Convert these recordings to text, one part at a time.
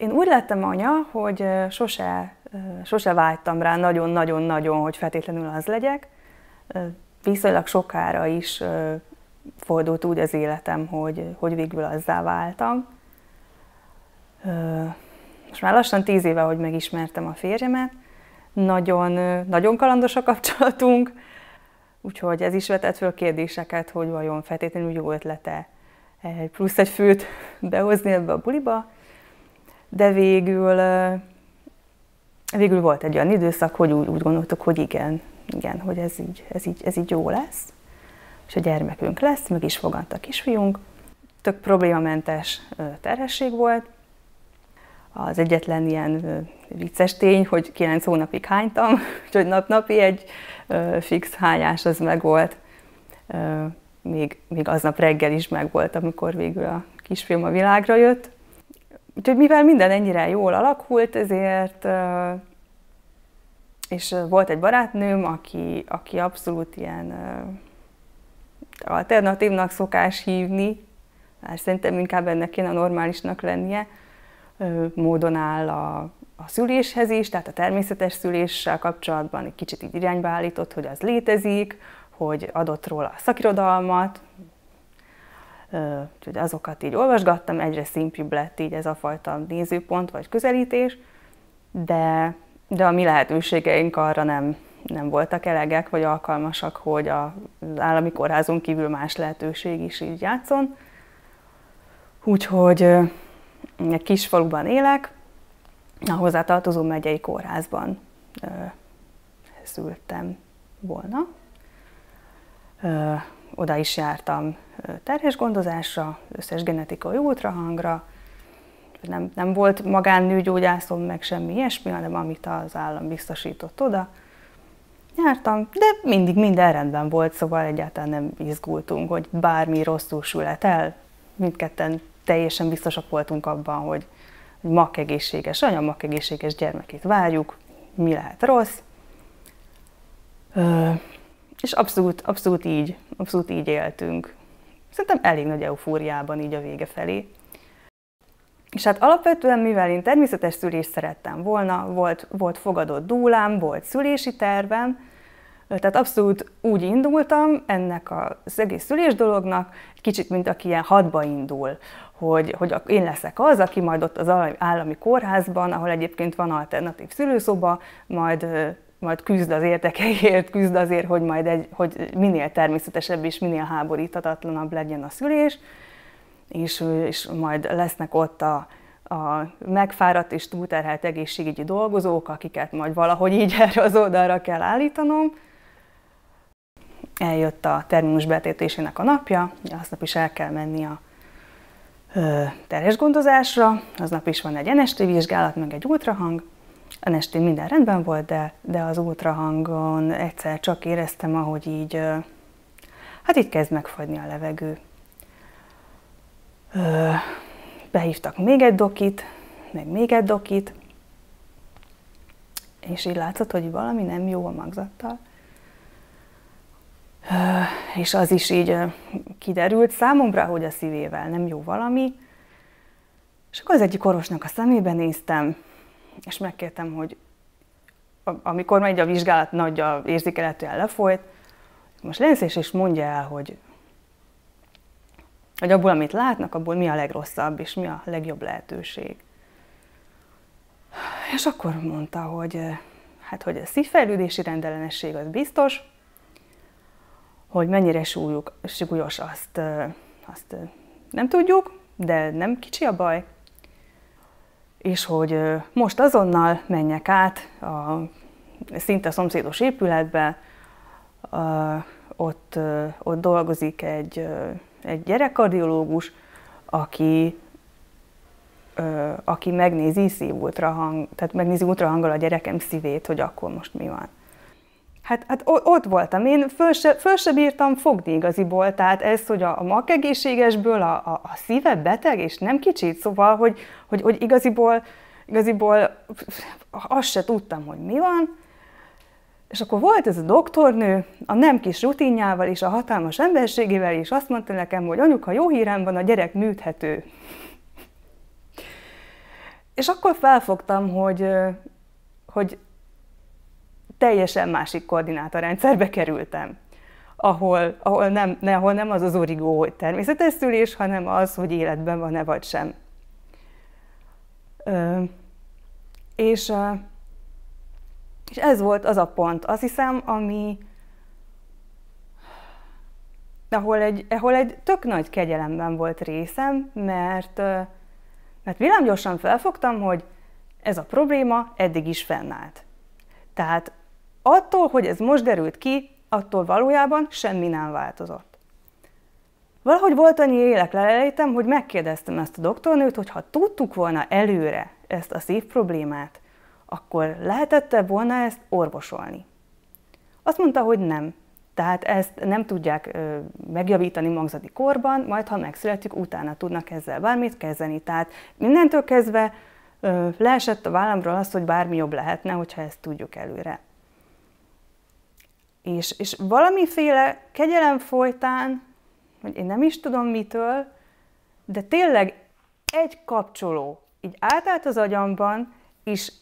Én úgy lettem anya, hogy sose vágytam rá nagyon-nagyon-nagyon, hogy feltétlenül az legyek. Viszonylag sokára is fordult úgy az életem, hogy végül azzá váltam. Most már lassan 10 éve, hogy megismertem a férjemet. Nagyon kalandos a kapcsolatunk, úgyhogy ez is vetett föl kérdéseket, hogy vajon feltétlenül jó ötlete plusz egy főt behozni ebbe a buliba. De végül volt egy olyan időszak, hogy úgy gondoltuk, hogy igen, hogy ez így jó lesz, és a gyermekünk lesz, meg is fogant a kisfiunk. Tök problémamentes terhesség volt. Az egyetlen ilyen vicces tény, hogy 9 hónapig hánytam, úgyhogy nap-napi egy fix hányás az megvolt. Még aznap reggel is megvolt, amikor végül a kisfiam a világra jött. Úgyhogy mivel minden ennyire jól alakult, ezért, és volt egy barátnőm, aki abszolút ilyen alternatívnak szokás hívni, már szerintem inkább ennek kéne normálisnak lennie, módon áll a szüléshez is, tehát a természetes szüléssel kapcsolatban egy kicsit így irányba állított, hogy az létezik, hogy adott róla a szakirodalmat, úgyhogy azokat így olvasgattam, egyre szimplibb lett így ez a fajta nézőpont vagy közelítés, de a mi lehetőségeink arra nem voltak elegek, vagy alkalmasak, hogy az állami kórházon kívül más lehetőség is így játszon. Úgyhogy egy kis faluban élek, a hozzátartozó megyei kórházban szültem volna. Oda is jártam terhésgondozásra, összes genetikai ultrahangra. Nem volt magánnőgyógyászom, meg semmi ilyesmi, hanem amit az állam biztosított oda. Jártam, de mindig minden rendben volt, szóval egyáltalán nem izgultunk, hogy bármi rosszul sülhet el. Mindketten teljesen biztosak voltunk abban, hogy makkegészséges anya, makkegészséges gyermekét várjuk, mi lehet rossz. És abszolút így éltünk. Szerintem elég nagy eufóriában így a vége felé. És hát alapvetően, mivel én természetes szülést szerettem volna, volt fogadott dúlám, volt szülési tervem, tehát abszolút úgy indultam ennek az egész szülés dolognak, kicsit, mint aki ilyen hadba indul, hogy én leszek az, aki majd ott az állami kórházban, ahol egyébként van alternatív szülőszoba, majd küzd az érdekeiért, küzd azért, hogy minél természetesebb és minél háboríthatatlanabb legyen a szülés, és majd lesznek ott a megfáradt és túlterhelt egészségügyi dolgozók, akiket majd valahogy így erre az oldalra kell állítanom. Eljött a terminus betétésének a napja, aznap is el kell menni a terhésgondozásra, aznap is van egy NST vizsgálat, meg egy ultrahang. A NST minden rendben volt, de az ultrahangon egyszer csak éreztem, ahogy így kezd megfagyni a levegő. Behívtak még egy dokit, meg még egy dokit, és így látszott, hogy valami nem jó a magzattal. És az is így kiderült számomra, hogy a szívével nem jó valami. És akkor az egyik orvosnak a szemébe néztem, és megkértem, hogy amikor megy a vizsgálat, nagy érzékelhetően lefolyt, most lenszés és mondja el, hogy abból, amit látnak, abból mi a legrosszabb, és mi a legjobb lehetőség. És akkor mondta, hogy hogy a szívfejlődési rendellenesség az biztos, hogy mennyire súlyos, azt nem tudjuk, de nem kicsi a baj, és hogy most azonnal menjek át szinte a szomszédos épületbe, ott dolgozik egy gyerekkardiológus, aki megnézi tehát megnézi ultrahanggal a gyerekem szívét, hogy akkor most mi van. Hát ott voltam én, föl se bírtam fogni igaziból, tehát ez, hogy a makkegészségesből a szíve beteg, és nem kicsit, szóval, hogy igaziból azt se tudtam, hogy mi van. És akkor volt ez a doktornő, a nem kis rutinjával és a hatalmas emberségével, és azt mondta nekem, hogy anyuka, jó hírem van, a gyerek műthető. És akkor felfogtam, hogy teljesen másik koordinátorrendszerbe kerültem, ahol nem az az origó, hogy természetes szülés, hanem az, hogy életben van-e vagy sem. És ez volt az a pont, azt hiszem, ahol egy tök nagy kegyelemben volt részem, mert villámgyorsan felfogtam, hogy ez a probléma eddig is fennállt. Tehát attól, hogy ez most derült ki, attól valójában semmi nem változott. Valahogy volt annyi élek-lelétem, hogy megkérdeztem ezt a doktornőt, hogy ha tudtuk volna előre ezt a szívproblémát, akkor lehetett volna ezt orvosolni. Azt mondta, hogy nem. Tehát ezt nem tudják megjavítani magzati korban, majd ha megszületik, utána tudnak ezzel bármit kezdeni. Tehát mindentől kezdve leesett a vállamról az, hogy bármi jobb lehetne, hogyha ezt tudjuk előre. És valamiféle kegyelem folytán, hogy én nem is tudom mitől, de tényleg egy kapcsoló így átállt az agyamban, és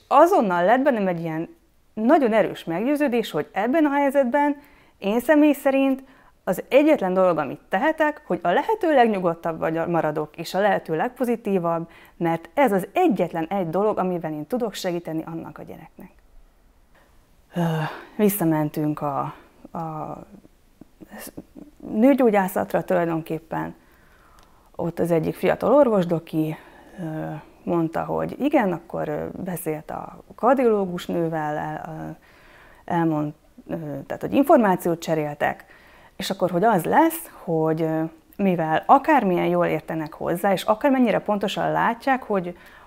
azonnal lett bennem egy ilyen nagyon erős meggyőződés, hogy ebben a helyzetben én személy szerint az egyetlen dolog, amit tehetek, hogy a lehető legnyugodtabb maradok, és a lehető legpozitívabb, mert ez az egyetlen egy dolog, amivel én tudok segíteni annak a gyereknek. Visszamentünk a nőgyógyászatra tulajdonképpen. Ott az egyik fiatal orvosdoki mondta, hogy igen, akkor beszélt a kardiológus nővel, tehát hogy információt cseréltek, és akkor, hogy az lesz, hogy mivel akármilyen jól értenek hozzá, és akármennyire pontosan látják,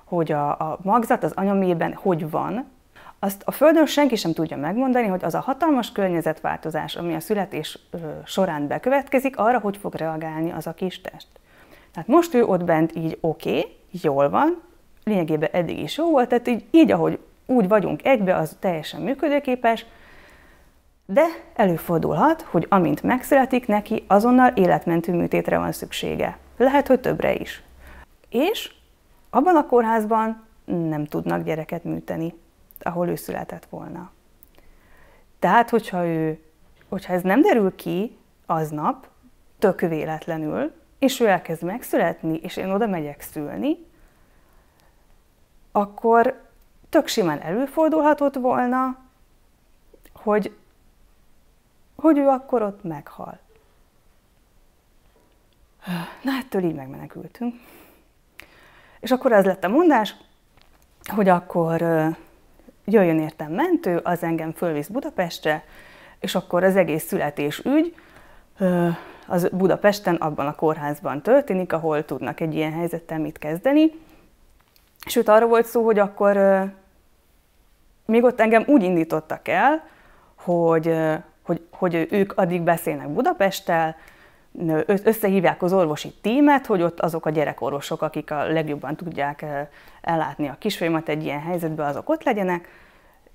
hogy a magzat az anyaméhben hogy van, azt a Földön senki sem tudja megmondani, hogy az a hatalmas környezetváltozás, ami a születés során bekövetkezik, arra hogy fog reagálni az a kis test. Tehát most ő ott bent így oké, jól van, lényegében eddig is jó volt, tehát így ahogy úgy vagyunk egybe, az teljesen működőképes, de előfordulhat, hogy amint megszületik, neki azonnal életmentő műtétre van szüksége. Lehet, hogy többre is. És abban a kórházban nem tudnak gyereket műteni, ahol ő született volna. Tehát, hogyha ez nem derül ki aznap, tök véletlenül, és ő elkezd megszületni, és én oda megyek szülni, akkor tök simán előfordulhatott volna, hogy ő akkor ott meghal. Na, ettől így megmenekültünk. És akkor az lett a mondás, hogy akkor jöjjön értem mentő, az engem fölvisz Budapestre, és akkor az egész születésügy az Budapesten, abban a kórházban történik, ahol tudnak egy ilyen helyzettel mit kezdeni. Sőt, arra volt szó, hogy akkor még ott engem úgy indítottak el, hogy ők addig beszélnek Budapesttel, összehívják az orvosi tímet, hogy ott azok a gyerekorvosok, akik a legjobban tudják ellátni a kisfiamat egy ilyen helyzetben, azok ott legyenek,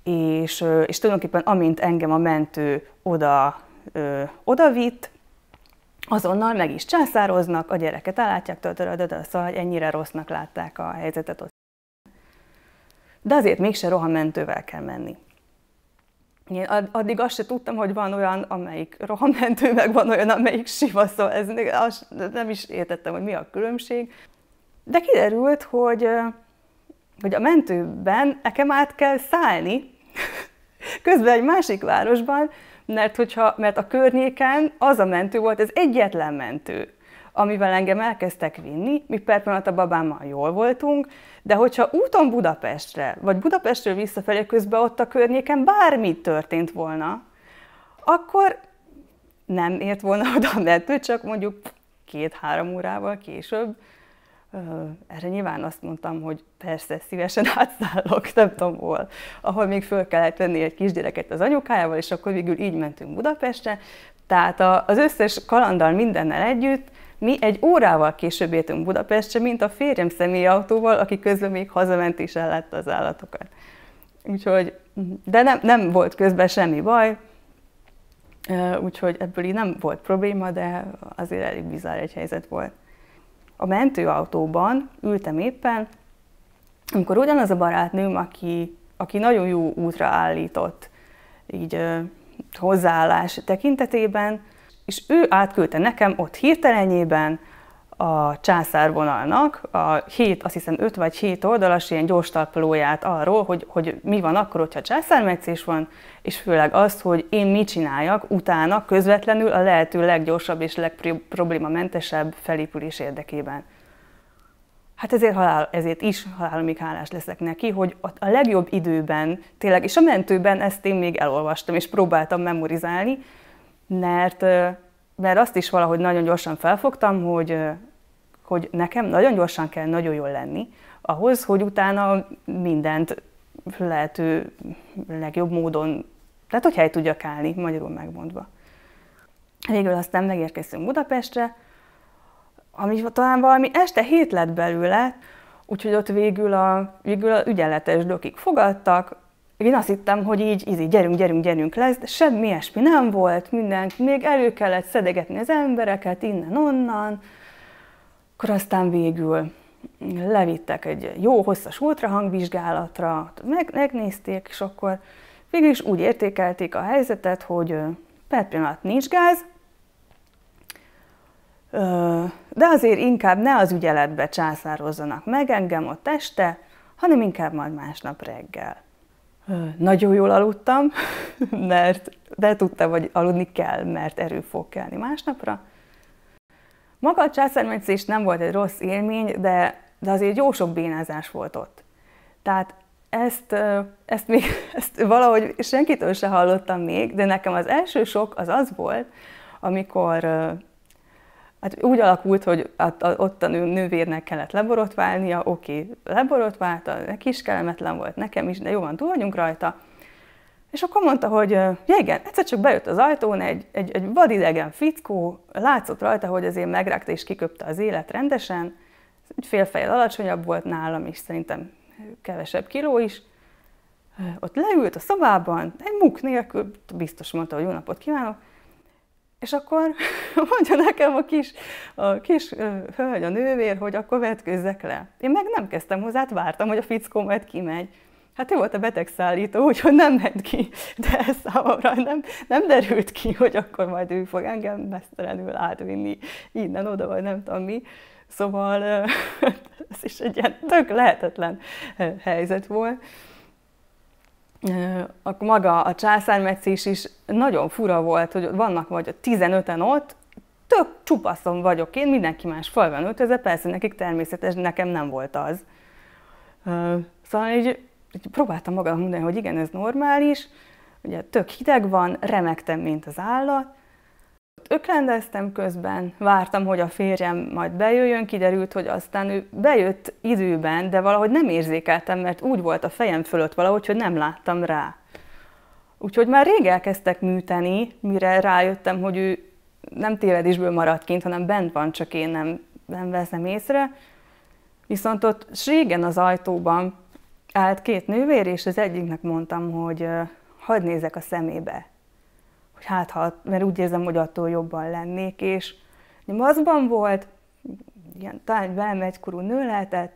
és tulajdonképpen amint engem a mentő oda vitt, azonnal meg is császároznak, a gyereket ellátják, szóval ennyire rossznak látták a helyzetet ott. De azért mégse rohammentővel kell menni. Én addig azt se tudtam, hogy van olyan, amelyik rohammentő, meg van olyan, amelyik sima, szóval nem is értettem, hogy mi a különbség. De kiderült, hogy a mentőben nekem át kell szállni, közben egy másik városban, mert a környéken az a mentő volt, ez egyetlen mentő, amivel engem elkezdtek vinni, mi per pillanat a babámmal jól voltunk, de hogyha úton Budapestre, vagy Budapestről visszafelé közben ott a környéken bármi történt volna, akkor nem ért volna oda a mentő, csak mondjuk 2-3 órával később. Erre nyilván azt mondtam, hogy persze, szívesen átszállok, nem tudom hol, ahol még föl kellett venni egy kisgyereket az anyukájával, és akkor végül így mentünk Budapestre. Tehát az összes kalanddal mindennel együtt mi 1 órával később értünk Budapestre, mint a férjem személyautóval, aki közben még hazament és ellátta az állatokat. Úgyhogy, de nem volt közben semmi baj, úgyhogy ebből így nem volt probléma, de azért elég bizarr egy helyzet volt. A mentőautóban ültem éppen, amikor ugyanaz a barátnőm, aki nagyon jó útra állított, így hozzáállás tekintetében, és ő átküldte nekem ott hirtelenjében a császárvonalnak azt hiszem 5 vagy 7 oldalas ilyen gyors talpalóját arról, hogy mi van akkor, hogyha császármetszés van, és főleg azt, hogy én mit csináljak utána közvetlenül a lehető leggyorsabb és legproblémamentesebb felépülés érdekében. Hát ezért is halálomig hálás leszek neki, hogy a legjobb időben, tényleg, és a mentőben ezt én még elolvastam, és próbáltam memorizálni, mert azt is valahogy nagyon gyorsan felfogtam, hogy nekem nagyon gyorsan kell nagyon jól lenni, ahhoz, hogy utána mindent lehető legjobb módon, tehát hogy hely tudjak állni, magyarul megmondva. Végül aztán megérkeztünk Budapestre, ami talán valami este 7 lett belőle, úgyhogy ott végül a ügyeletes dokik fogadtak. Én azt hittem, hogy így gyerünk lesz, de semmi ilyesmi nem volt, mindent, még elő kellett szedegetni az embereket innen-onnan. Akkor aztán végül levittek egy jó hosszas ultrahangvizsgálatra, megnézték, és akkor végül is úgy értékelték a helyzetet, hogy per pillanat nincs gáz, de azért inkább ne az ügyeletbe császározzanak meg engem ott este, hanem inkább majd másnap reggel. Nagyon jól aludtam, de tudtam, hogy aludni kell, mert erő fog kelni másnapra. Maga a császármetszés nem volt egy rossz élmény, de azért jó sok bénázás volt ott. Tehát ezt valahogy senkitől se hallottam még, de nekem az első sok az volt, amikor hát úgy alakult, hogy ott a nővérnek kellett leborotválnia, oké, leborotválta, neki is kellemetlen volt, nekem is, de jó van, túl vagyunk rajta. És akkor mondta, hogy ja igen, egyszer csak bejött az ajtón egy vadidegen fickó, látszott rajta, hogy azért megrágta és kiköpte az élet rendesen, egy fél fejjel alacsonyabb volt nálam, és szerintem kevesebb kiló is. Ott leült a szobában, egy muk nélkül, biztos mondta, hogy jó napot kívánok, és akkor mondja nekem a kis hölgy, a nővér, hogy akkor vetkőzzek le. Én meg nem kezdtem hozzá, vártam, hogy a fickó majd kimegy. Hát ő volt a betegszállító, úgyhogy nem ment ki, de ez számomra nem derült ki, hogy akkor majd ő fog engem mesztelenül átvinni innen-oda, vagy nem tudom mi. Szóval ez is egy ilyen tök lehetetlen helyzet volt. Akkor maga a császármetszés is nagyon fura volt, hogy vannak vagy 15-en ott, tök csupaszon vagyok én, mindenki más fel van öltözve, persze nekik természetes, nekem nem volt az. Szóval így próbáltam magamnak mondani, hogy igen, ez normális, ugye tök hideg van, remegtem, mint az állat. Öklendeztem közben, vártam, hogy a férjem majd bejöjjön, kiderült, hogy aztán ő bejött időben, de valahogy nem érzékeltem, mert úgy volt a fejem fölött valahogy, hogy nem láttam rá. Úgyhogy már rég elkezdtek műteni, mire rájöttem, hogy ő nem tévedésből maradt kint, hanem bent van, csak én nem veszem észre. Viszont ott régen az ajtóban állt 2 nővér, és az egyiknek mondtam, hogy hadd nézek a szemébe. Hogy mert úgy érzem, hogy attól jobban lennék, és maszkban volt, ilyen talán velem egykorú nő lehetett,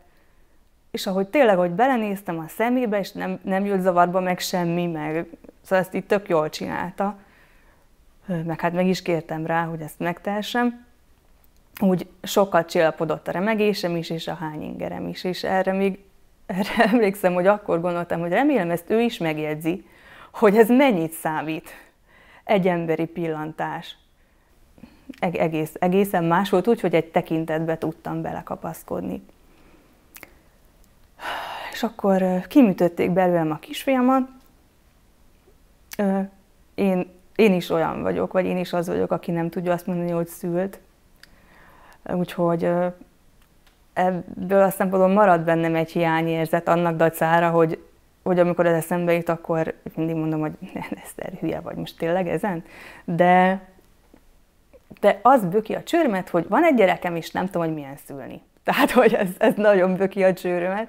és ahogy tényleg, hogy belenéztem a szemébe, és nem jött zavarba meg semmi, szóval ezt így tök jól csinálta, meg hát meg is kértem rá, hogy ezt megtehessem, úgy sokkal csillapodott a remegésem is, és a hányingerem is, és erre emlékszem, hogy akkor gondoltam, hogy remélem ezt ő is megjegyzi, hogy ez mennyit számít. Egy emberi pillantás. Egészen más volt úgy, hogy egy tekintetbe tudtam belekapaszkodni. És akkor kiműtötték belőlem a kisfiamat. Én is olyan vagyok, vagy én is az vagyok, aki nem tudja azt mondani, hogy szült. Úgyhogy ebből a szempontból marad bennem egy hiányérzet annak dacára, hogy amikor ez eszembe jut, akkor mindig mondom, hogy Eszter, hülye vagy most tényleg ezen. De az böki a csőrömet, hogy van egy gyerekem, és nem tudom, hogy milyen szülni. Tehát, hogy ez nagyon böki a csőrömet.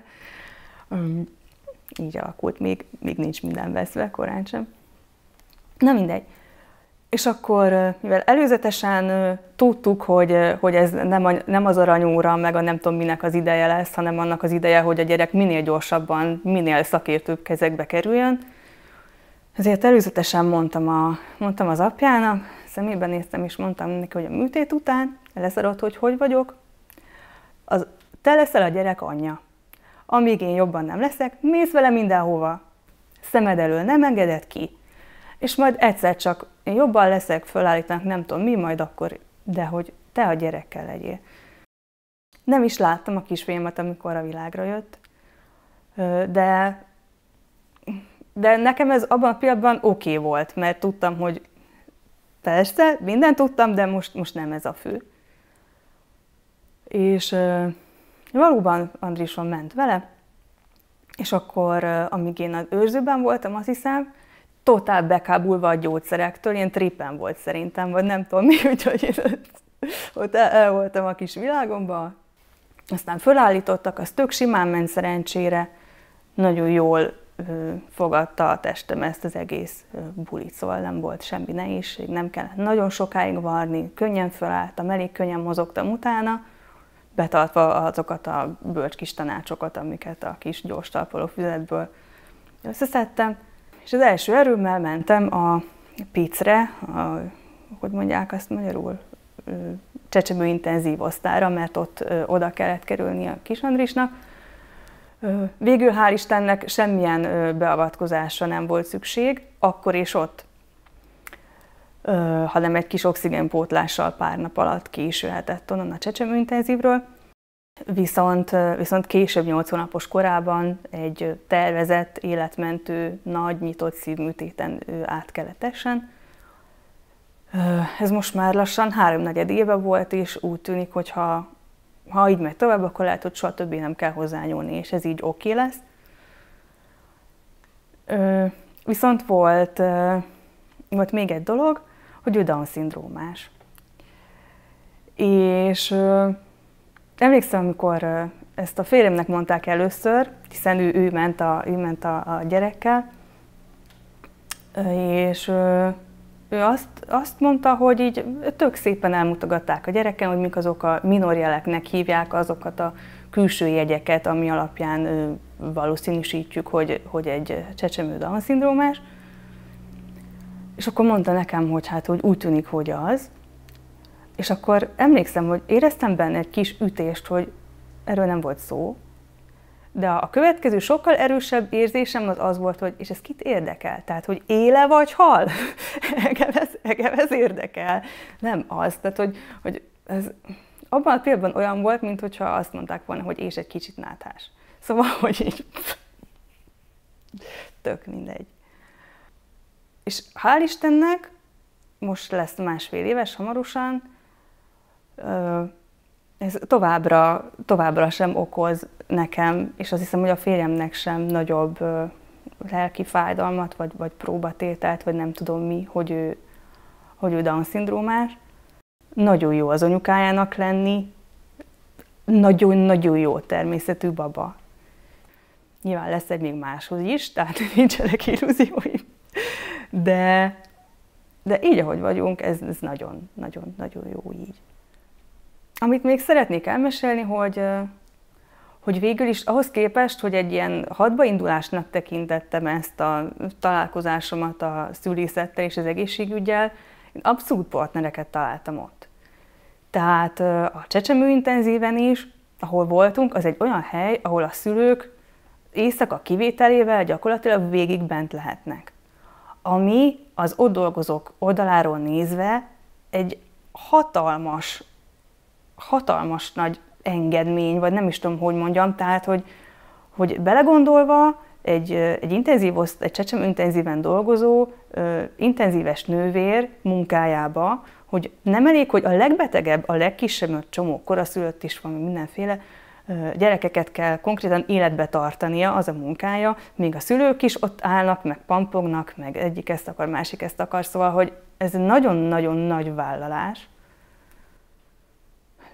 Így alakult, még nincs minden veszve, korán sem. Na mindegy. És akkor, mivel előzetesen tudtuk, hogy ez nem az aranyóra, meg a nem tudom minek az ideje lesz, hanem annak az ideje, hogy a gyerek minél gyorsabban, minél szakértőbb kezekbe kerüljön, ezért előzetesen mondtam az apjának, szemébe néztem és mondtam neki, hogy a műtét után leszarod, hogy vagyok, te leszel a gyerek anyja. Amíg én jobban nem leszek, mész vele mindenhova. Szemed elől nem engeded ki. És majd egyszer csak én jobban leszek, fölállítanak, nem tudom mi, majd akkor, de hogy te a gyerekkel legyél. Nem is láttam a kisfiamat, amikor a világra jött, de nekem ez abban a pillanatban oké volt, mert tudtam, hogy persze, mindent tudtam, de most nem ez a fő. És valóban Andrison ment vele, és akkor, amíg én az őrzőben voltam, azt hiszem, totál bekábulva a gyógyszerektől, ilyen trippen volt szerintem, vagy nem tudom mi, úgyhogy ott el voltam a kis világomban. Aztán fölállítottak, az tök simán ment szerencsére, nagyon jól fogadta a testem ezt az egész bulit, szóval nem volt semmi nehézség, nem kellett nagyon sokáig varni, könnyen fölálltam, elég könnyen mozogtam utána, betartva azokat a bölcs kis tanácsokat, amiket a kis gyors talpaló füzetből összeszedtem. És az első erőmmel mentem a PIC-re, hogy mondják azt magyarul, csecsemőintenzív osztályra, mert ott oda kellett kerülni a kis Andrisnak. Végül hál' Istennek semmilyen beavatkozásra nem volt szükség, akkor és ott, hanem egy kis oxigénpótlással pár nap alatt ki is jöhetett onnan a csecsemőintenzívről. Viszont később 8 hónapos korában egy tervezett, életmentő, nagy, nyitott szívműtéten át kellett essen. Ez most már lassan 3-4 éve volt, és úgy tűnik, hogy ha így megy tovább, akkor lehet, hogy soha többé nem kell hozzányúlni, és ez így oké lesz. Viszont volt még egy dolog, hogy ő Down-szindrómás. És emlékszem, amikor ezt a férjemnek mondták először, hiszen ő ment a gyerekkel, és ő azt mondta, hogy így tök szépen elmutogatták a gyereken, hogy mik azok a minorjeleknek hívják azokat a külső jegyeket, ami alapján valószínűsítjük, hogy egy csecsemő Down-szindrómás. És akkor mondta nekem, hogy hát hogy úgy tűnik, hogy az. És akkor emlékszem, hogy éreztem benne egy kis ütést, hogy erről nem volt szó. De a következő sokkal erősebb érzésem az volt, hogy és ez kit érdekel? Tehát, hogy éle vagy hal? Engem ez érdekel. Nem az. Tehát, hogy ez abban a pillanatban olyan volt, mintha azt mondták volna, hogy és egy kicsit náthás. Szóval, hogy így tök mindegy. És hál' Istennek, most lesz 1,5 éves hamarosan, ez továbbra sem okoz nekem, és azt hiszem, hogy a férjemnek sem nagyobb lelki fájdalmat, vagy próbatételt, vagy nem tudom mi, hogy ő Down-szindrómás. Nagyon jó az anyukájának lenni, nagyon-nagyon jó természetű baba. Nyilván lesz egy még máshoz is, tehát nincsenek illúzióim. De így, ahogy vagyunk, ez nagyon-nagyon jó így. Amit még szeretnék elmesélni, hogy végül is ahhoz képest, hogy egy ilyen hadbaindulásnak tekintettem ezt a találkozásomat a szülészettel és az egészségüggyel, én abszolút partnereket találtam ott. Tehát a csecsemőintenzíven is, ahol voltunk, az egy olyan hely, ahol a szülők éjszaka kivételével gyakorlatilag végig bent lehetnek. Ami az ott dolgozók oldaláról nézve egy hatalmas nagy engedmény, vagy nem is tudom, hogy mondjam, tehát, hogy belegondolva egy csecsemőintenzíven dolgozó, intenzíves nővér munkájába, hogy nem elég, hogy a legbetegebb, a legkisebb csomó koraszülött is van, mindenféle gyerekeket kell konkrétan életbe tartania, az a munkája, még a szülők is ott állnak, meg pampognak, meg egyik ezt akar, másik ezt akar, szóval, hogy ez nagyon-nagyon nagy vállalás.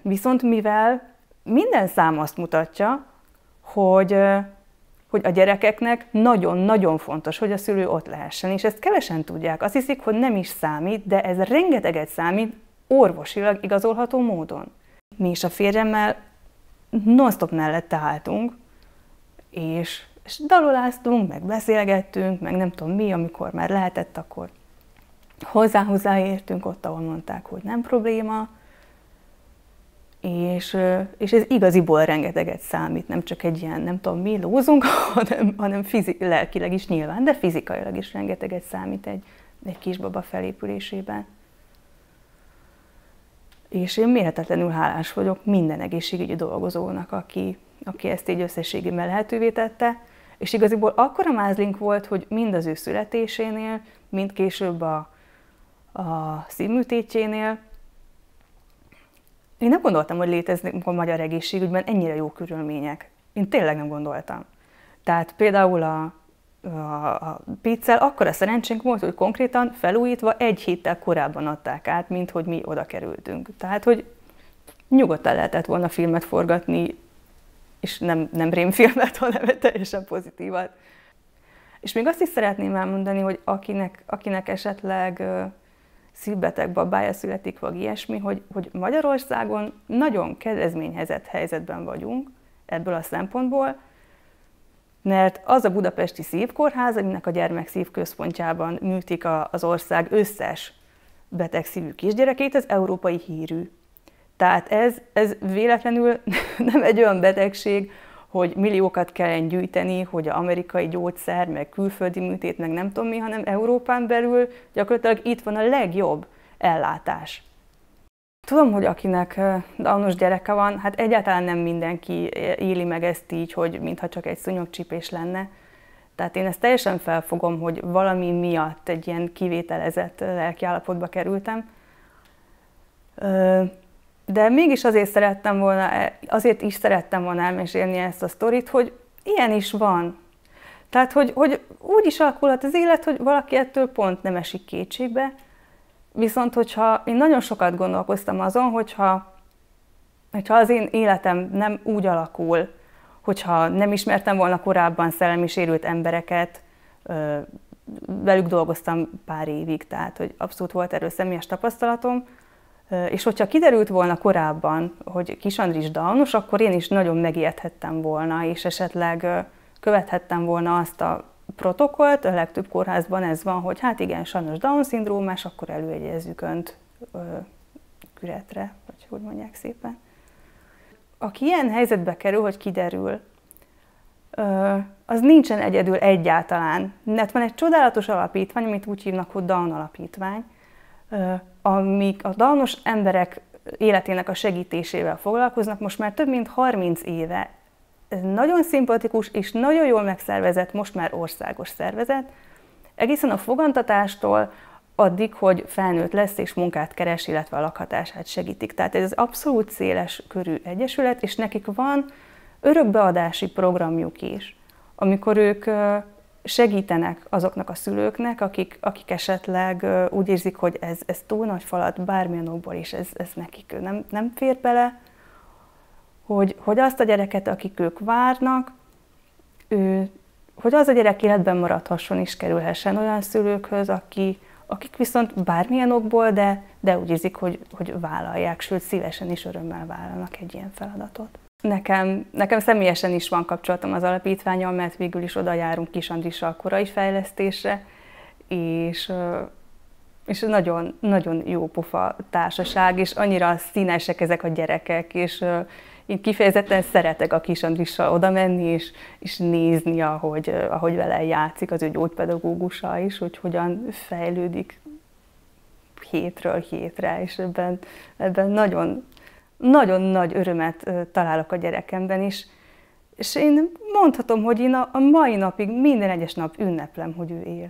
Viszont mivel minden szám azt mutatja, hogy hogy a gyerekeknek nagyon-nagyon fontos, hogy a szülő ott lehessen, és ezt kevesen tudják. Azt hiszik, hogy nem is számít, de ez rengeteget számít orvosilag igazolható módon. Mi is a férjemmel non-stop mellette álltunk, és daloláztunk, meg beszélgettünk, meg nem tudom mi, amikor már lehetett, akkor hozzáértünk ott, ahol mondták, hogy nem probléma, és ez igaziból rengeteget számít, nem csak egy ilyen, nem tudom mi, lózunk, hanem lelkileg is nyilván, de fizikailag is rengeteget számít egy kisbaba felépülésében. És én mérhetetlenül hálás vagyok minden egészségügyi dolgozónak, aki ezt így összességében lehetővé tette, és igaziból akkora mázlink volt, hogy mind az ő születésénél, mind később a szívműtétjénél, én nem gondoltam, hogy léteznek a magyar egészségügyben ennyire jó körülmények. Én tényleg nem gondoltam. Tehát például a PICC-el akkora szerencsénk volt, hogy konkrétan felújítva 1 héttel korábban adták át, mint hogy mi oda kerültünk. Tehát, hogy nyugodtan lehetett volna filmet forgatni, és nem rémfilmet, hanem teljesen pozitívat. És még azt is szeretném elmondani, hogy akinek esetleg szívbeteg babája születik, vagy ilyesmi, hogy Magyarországon nagyon kedvezményezett helyzetben vagyunk ebből a szempontból, mert az a budapesti szívkórház, aminek a gyermekszívközpontjában műtik az ország összes betegszívű kisgyerekét, ez európai hírű. Tehát ez véletlenül nem egy olyan betegség, hogy milliókat kelljen gyűjteni, hogy az amerikai gyógyszer, meg külföldi műtét, meg nem tudom mi, hanem Európán belül gyakorlatilag itt van a legjobb ellátás. Tudom, hogy akinek Downos gyereke van, hát egyáltalán nem mindenki éli meg ezt így, hogy mintha csak egy szúnyogcsípés lenne. Tehát én ezt teljesen felfogom, hogy valami miatt egy ilyen kivételezett lelkiállapotba kerültem. De mégis azért is szerettem volna elmesélni ezt a sztorit, hogy ilyen is van. Tehát, hogy úgy is alakulhat az élet, hogy valaki ettől pont nem esik kétségbe. Viszont, hogyha én nagyon sokat gondolkoztam azon, hogyha az én életem nem úgy alakul, hogyha nem ismertem volna korábban szellemi sérült embereket, velük dolgoztam pár évig, tehát hogy abszolút volt erről személyes tapasztalatom, és hogyha kiderült volna korábban, hogy Kis Andris Downos, akkor én is nagyon megijedhettem volna, és esetleg követhettem volna azt a protokollt, a legtöbb kórházban ez van, hogy hát igen, sajnos Down-szindrómás, akkor előjegyezzük önt küretre, vagy hogy mondják szépen. Aki ilyen helyzetbe kerül, hogy kiderül, az nincsen egyedül egyáltalán. Mert van egy csodálatos alapítvány, amit úgy hívnak, hogy Down alapítvány, amik a Downos emberek életének a segítésével foglalkoznak most már több mint 30 éve. Ez nagyon szimpatikus és nagyon jól megszervezett, most már országos szervezet. Egészen a fogantatástól addig, hogy felnőtt lesz és munkát keres, illetve a lakhatását segítik. Tehát ez abszolút széles körű egyesület, és nekik van örökbeadási programjuk is, amikor ők segítenek azoknak a szülőknek, akik esetleg úgy érzik, hogy ez túl nagy falat bármilyen okból is, ez nekik nem fér bele, hogy azt a gyereket, akik ők várnak, hogy az a gyerek életben maradhasson és kerülhessen olyan szülőkhöz, akik viszont bármilyen okból, de úgy érzik, hogy vállalják, sőt szívesen és örömmel vállalnak egy ilyen feladatot. Nekem személyesen is van kapcsolatom az alapítvánnyal, mert végül is oda járunk Kis Andrissal korai fejlesztésre, és nagyon, nagyon jó pofa társaság, és annyira színesek ezek a gyerekek, és én kifejezetten szeretek a Kis Andrissal oda menni, és nézni, ahogy vele játszik az ő gyógypedagógusa is, hogy hogyan fejlődik hétről hétre, és ebben nagyon, nagyon nagy örömet találok a gyerekemben is. És én mondhatom, hogy én a mai napig minden egyes nap ünneplem, hogy ő él.